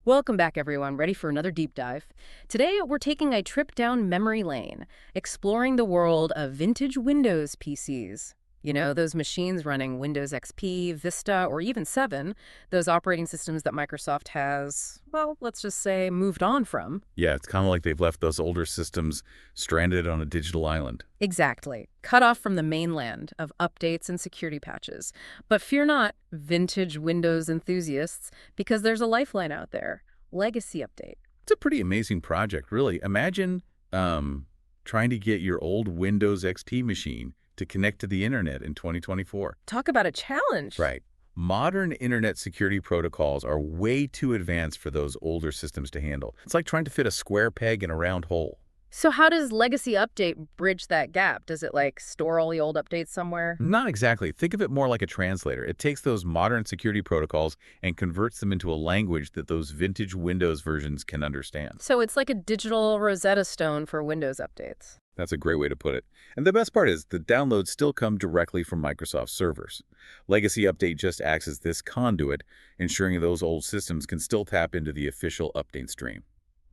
Welcome back, everyone. Ready for another deep dive? Today, we're taking a trip down memory lane, exploring the world of vintage Windows PCs. You know, those machines running Windows XP, Vista, or even 7, those operating systems that Microsoft has, well, let's just say, moved on from. Yeah, it's kind of like they've left those older systems stranded on a digital island. Exactly. Cut off from the mainland of updates and security patches. But fear not, vintage Windows enthusiasts, because there's a lifeline out there. Legacy update. It's a pretty amazing project, really. Imagine trying to get your old Windows XP machine to connect to the internet in 2024. Talk about a challenge. Right. Modern internet security protocols are way too advanced for those older systems to handle. It's like trying to fit a square peg in a round hole. So how does Legacy Update bridge that gap? Does it, like, store all the old updates somewhere? Not exactly. Think of it more like a translator. It takes those modern security protocols and converts them into a language that those vintage Windows versions can understand. So it's like a digital Rosetta Stone for Windows updates. That's a great way to put it. And the best part is the downloads still come directly from Microsoft servers. Legacy Update just acts as this conduit, ensuring those old systems can still tap into the official update stream.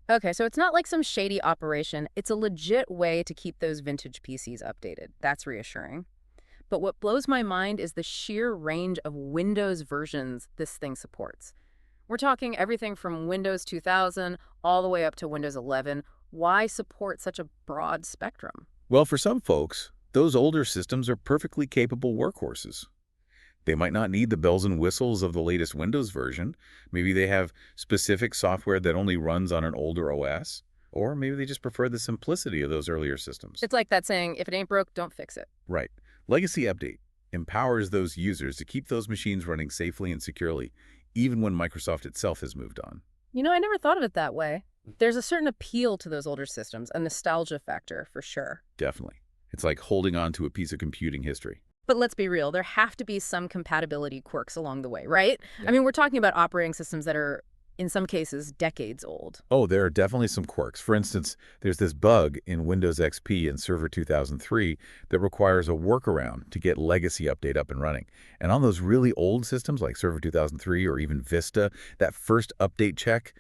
Okay, so it's not like some shady operation. It's a legit way to keep those vintage PCs updated. That's reassuring. But what blows my mind is the sheer range of Windows versions this thing supports. We're talking everything from Windows 2000 all the way up to Windows 11. Why support such a broad spectrum? Well, for some folks, those older systems are perfectly capable workhorses. They might not need the bells and whistles of the latest Windows version. Maybe they have specific software that only runs on an older OS. Or maybe they just prefer the simplicity of those earlier systems. It's like that saying, if it ain't broke, don't fix it. Right. Legacy Update empowers those users to keep those machines running safely and securely, even when Microsoft itself has moved on. You know, I never thought of it that way. There's a certain appeal to those older systems, a nostalgia factor, for sure. Definitely. It's like holding on to a piece of computing history. But let's be real, there have to be some compatibility quirks along the way, right? Yeah. I mean, we're talking about operating systems that are, in some cases, decades old. Oh, there are definitely some quirks. For instance, there's this bug in Windows XP and Server 2003 that requires a workaround to get Legacy Update up and running. And on those really old systems like Server 2003 or even Vista, that first update check,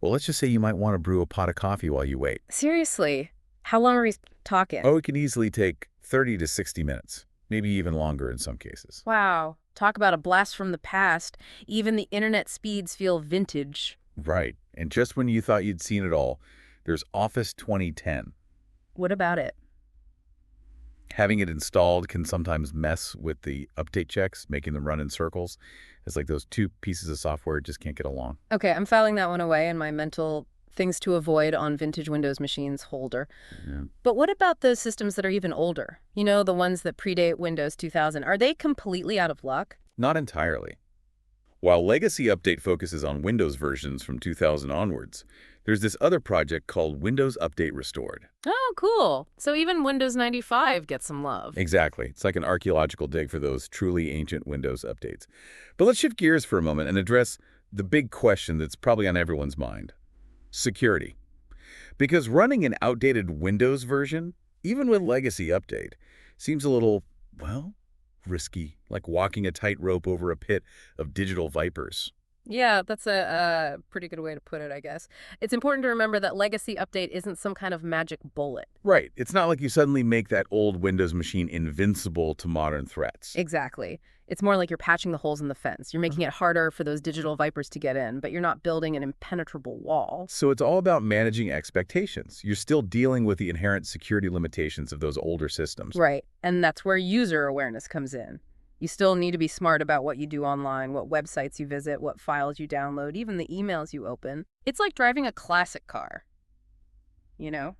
well, let's just say you might want to brew a pot of coffee while you wait. Seriously, how long are we talking? Oh, it can easily take 30 to 60 minutes, maybe even longer in some cases. Wow, talk about a blast from the past. Even the internet speeds feel vintage. Right. And just when you thought you'd seen it all, there's Office 2010. What about it? Having it installed can sometimes mess with the update checks, making them run in circles. It's like those two pieces of software just can't get along. Okay, I'm filing that one away in my mental things to avoid on vintage Windows machines holder. Yeah. But what about those systems that are even older? You know, the ones that predate Windows 2000. Are they completely out of luck? Not entirely. While Legacy Update focuses on Windows versions from 2000 onwards, there's this other project called Windows Update Restored. Oh, cool. So even Windows 95 gets some love. Exactly. It's like an archaeological dig for those truly ancient Windows updates. But let's shift gears for a moment and address the big question that's probably on everyone's mind. Security. Because running an outdated Windows version, even with Legacy Update, seems a little, well, risky, like walking a tightrope over a pit of digital vipers. Yeah, that's a pretty good way to put it, I guess. It's important to remember that Legacy Update isn't some kind of magic bullet. Right. It's not like you suddenly make that old Windows machine invincible to modern threats. Exactly. It's more like you're patching the holes in the fence. You're making it harder for those digital vipers to get in, but you're not building an impenetrable wall. So it's all about managing expectations. You're still dealing with the inherent security limitations of those older systems. Right. And that's where user awareness comes in. You still need to be smart about what you do online, what websites you visit, what files you download, even the emails you open. It's like driving a classic car. You know?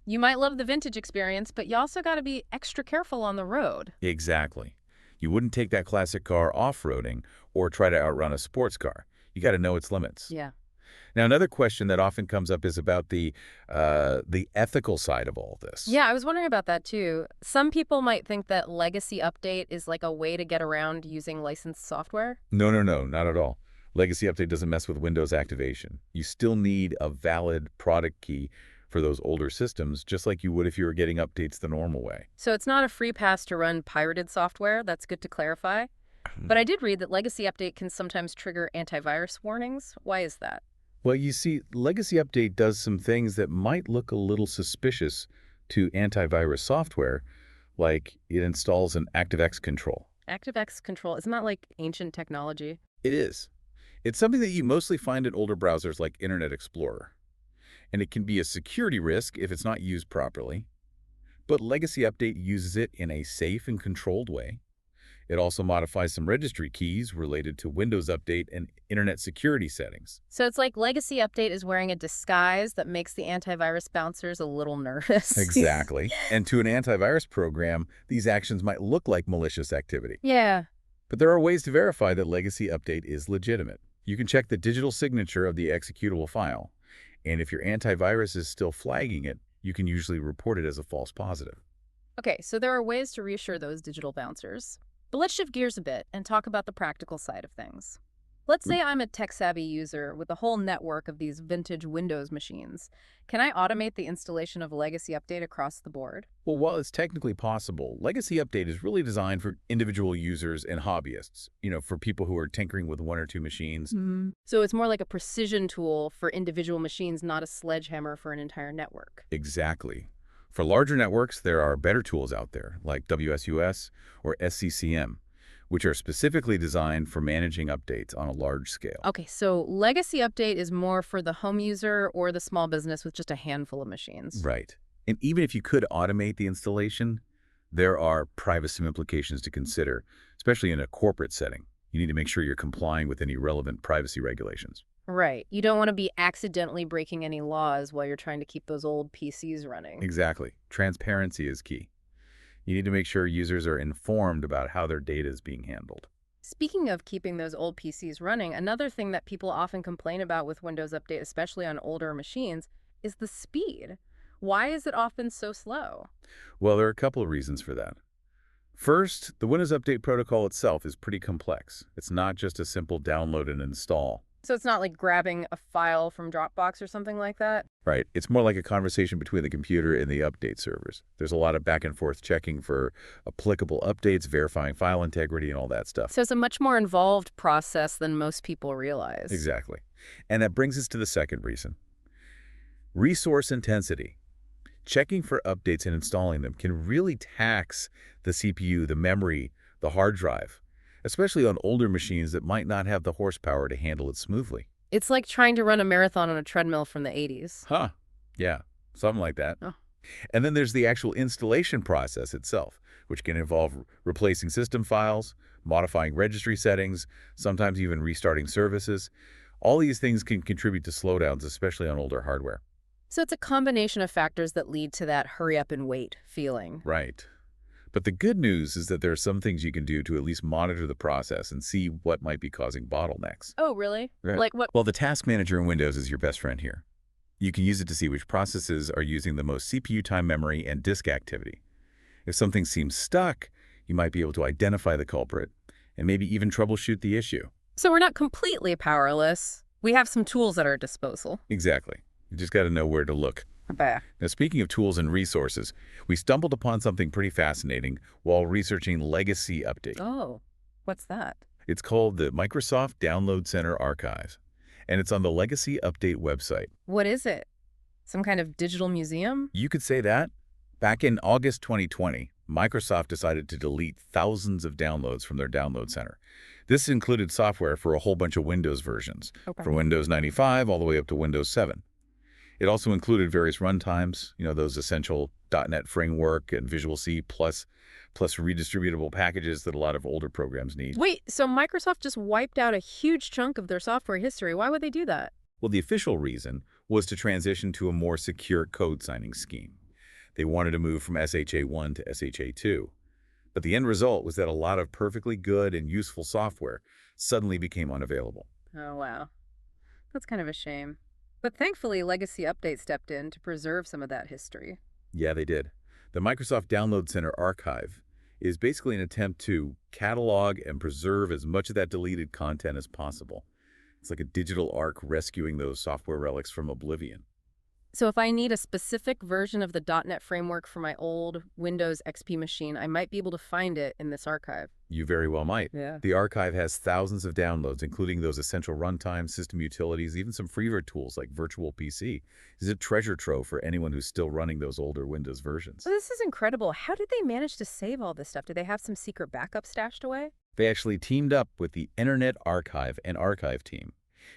You might love the vintage experience, but you also got to be extra careful on the road. Exactly. You wouldn't take that classic car off-roading or try to outrun a sports car. You got to know its limits. Yeah. Now, another question that often comes up is about the ethical side of all this. Yeah, I was wondering about that too. Some people might think that Legacy Update is like a way to get around using licensed software. No, not at all. Legacy Update doesn't mess with Windows activation. You still need a valid product key for those older systems, just like you would if you were getting updates the normal way. So it's not a free pass to run pirated software. That's good to clarify. But I did read that Legacy Update can sometimes trigger antivirus warnings. Why is that? Well, you see, Legacy Update does some things that might look a little suspicious to antivirus software, like it installs an ActiveX control. ActiveX control, isn't that like ancient technology? It is. It's something that you mostly find in older browsers like Internet Explorer, and it can be a security risk if it's not used properly. But Legacy Update uses it in a safe and controlled way. It also modifies some registry keys related to Windows Update and Internet security settings. So it's like Legacy Update is wearing a disguise that makes the antivirus bouncers a little nervous. Exactly. And to an antivirus program, these actions might look like malicious activity. Yeah. But there are ways to verify that Legacy Update is legitimate. You can check the digital signature of the executable file, and if your antivirus is still flagging it, you can usually report it as a false positive. Okay, so there are ways to reassure those digital bouncers. But let's shift gears a bit and talk about the practical side of things. Let's say I'm a tech-savvy user with a whole network of these vintage Windows machines. Can I automate the installation of Legacy Update across the board? Well, while it's technically possible, Legacy Update is really designed for individual users and hobbyists, for people who are tinkering with one or two machines. So it's more like a precision tool for individual machines, not a sledgehammer for an entire network. Exactly. For larger networks, there are better tools out there, like WSUS or SCCM, which are specifically designed for managing updates on a large scale. Okay, so Legacy Update is more for the home user or the small business with just a handful of machines. Right. And even if you could automate the installation, there are privacy implications to consider, especially in a corporate setting. You need to make sure you're complying with any relevant privacy regulations. Right. You don't want to be accidentally breaking any laws while you're trying to keep those old PCs running. Exactly. Transparency is key. You need to make sure users are informed about how their data is being handled. Speaking of keeping those old PCs running, another thing that people often complain about with Windows Update, especially on older machines, is the speed. Why is it often so slow? Well, there are a couple of reasons for that. First, the Windows Update protocol itself is pretty complex. It's not just a simple download and install. So it's not like grabbing a file from Dropbox or something like that? Right. It's more like a conversation between the computer and the update servers. There's a lot of back and forth checking for applicable updates, verifying file integrity, and all that stuff. So it's a much more involved process than most people realize. Exactly. And that brings us to the second reason. Resource intensity. Checking for updates and installing them can really tax the CPU, the memory, the hard drive, especially on older machines that might not have the horsepower to handle it smoothly. It's like trying to run a marathon on a treadmill from the 80s. Huh. Yeah, something like that. Oh. And then there's the actual installation process itself, which can involve replacing system files, modifying registry settings, sometimes even restarting services. All these things can contribute to slowdowns, especially on older hardware. So it's a combination of factors that lead to that hurry up and wait feeling. Right. But the good news is that there are some things you can do to at least monitor the process and see what might be causing bottlenecks. Oh, really? Right. Like what? Well, the Task Manager in Windows is your best friend here. You can use it to see which processes are using the most CPU time, memory, and disk activity. If something seems stuck, you might be able to identify the culprit and maybe even troubleshoot the issue. So we're not completely powerless. We have some tools at our disposal. Exactly. You just got to know where to look. Bah. Now, speaking of tools and resources, we stumbled upon something pretty fascinating while researching Legacy Update. Oh, what's that? It's called the Microsoft Download Center Archives, and it's on the Legacy Update website. What is it? Some kind of digital museum? You could say that. Back in August 2020, Microsoft decided to delete thousands of downloads from their download center. This included software for a whole bunch of Windows versions, from Windows 95 all the way up to Windows 7. It also included various runtimes, those essential .NET Framework and Visual C plus redistributable packages that a lot of older programs need. Wait, so Microsoft just wiped out a huge chunk of their software history. Why would they do that? Well, the official reason was to transition to a more secure code signing scheme. They wanted to move from SHA-1 to SHA-2. But the end result was that a lot of perfectly good and useful software suddenly became unavailable. Oh, wow. That's kind of a shame. But thankfully, Legacy Update stepped in to preserve some of that history. Yeah, they did. The Microsoft Download Center Archive is basically an attempt to catalog and preserve as much of that deleted content as possible. It's like a digital ark rescuing those software relics from oblivion. So if I need a specific version of the .NET framework for my old Windows XP machine, I might be able to find it in this archive. You very well might. Yeah. The archive has thousands of downloads, including those essential runtime, system utilities, even some freeware tools like Virtual PC. It's a treasure trove for anyone who's still running those older Windows versions. Well, this is incredible. How did they manage to save all this stuff? Do they have some secret backup stashed away? They actually teamed up with the Internet Archive and Archive team.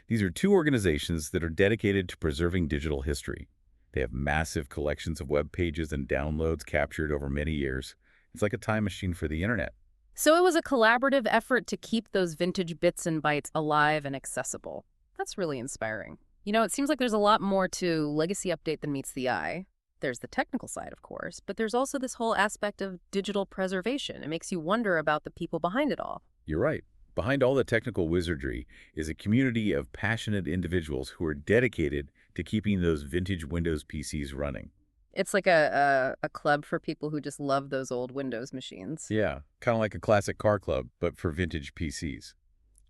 These are two organizations that are dedicated to preserving digital history. They have massive collections of web pages and downloads captured over many years. It's like a time machine for the internet. So it was a collaborative effort to keep those vintage bits and bytes alive and accessible. That's really inspiring. It seems like there's a lot more to Legacy Update than meets the eye. There's the technical side, of course, but there's also this whole aspect of digital preservation. It makes you wonder about the people behind it all. You're right. Behind all the technical wizardry is a community of passionate individuals who are dedicated to keeping those vintage Windows PCs running. It's like a club for people who just love those old Windows machines. Yeah, kind of like a classic car club, but for vintage PCs.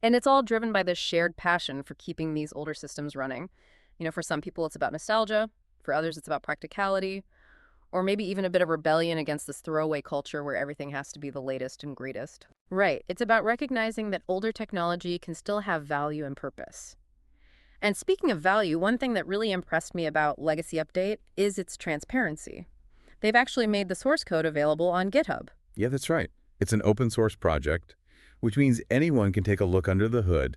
And it's all driven by this shared passion for keeping these older systems running. For some people, it's about nostalgia. For others, it's about practicality. Or maybe even a bit of rebellion against this throwaway culture where everything has to be the latest and greatest. Right. It's about recognizing that older technology can still have value and purpose. And speaking of value, one thing that really impressed me about Legacy Update is its transparency. They've actually made the source code available on GitHub. Yeah, that's right. It's an open source project, which means anyone can take a look under the hood,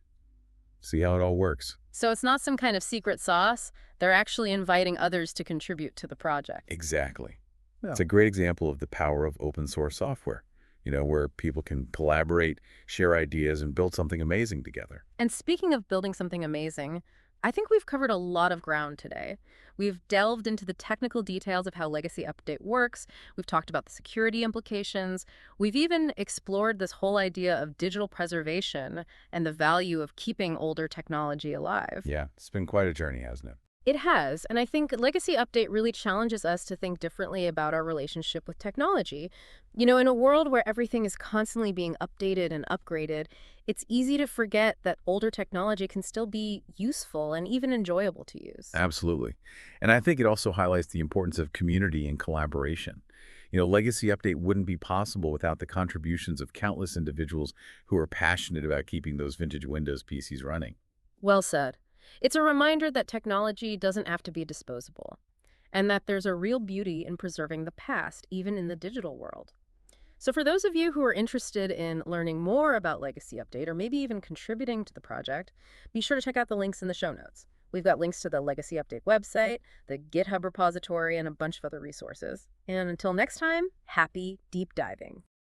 see how it all works. So it's not some kind of secret sauce. They're actually inviting others to contribute to the project. Exactly. Yeah. It's a great example of the power of open source software, where people can collaborate, share ideas, and build something amazing together. And speaking of building something amazing, I think we've covered a lot of ground today. We've delved into the technical details of how Legacy Update works. We've talked about the security implications. We've even explored this whole idea of digital preservation and the value of keeping older technology alive. Yeah, it's been quite a journey, hasn't it? It has, and I think Legacy Update really challenges us to think differently about our relationship with technology. In a world where everything is constantly being updated and upgraded, it's easy to forget that older technology can still be useful and even enjoyable to use. Absolutely. And I think it also highlights the importance of community and collaboration. Legacy Update wouldn't be possible without the contributions of countless individuals who are passionate about keeping those vintage Windows PCs running. Well said. It's a reminder that technology doesn't have to be disposable, and that there's a real beauty in preserving the past, even in the digital world. So for those of you who are interested in learning more about Legacy Update, or maybe even contributing to the project, be sure to check out the links in the show notes. We've got links to the Legacy Update website, the GitHub repository, and a bunch of other resources. And until next time, happy deep diving.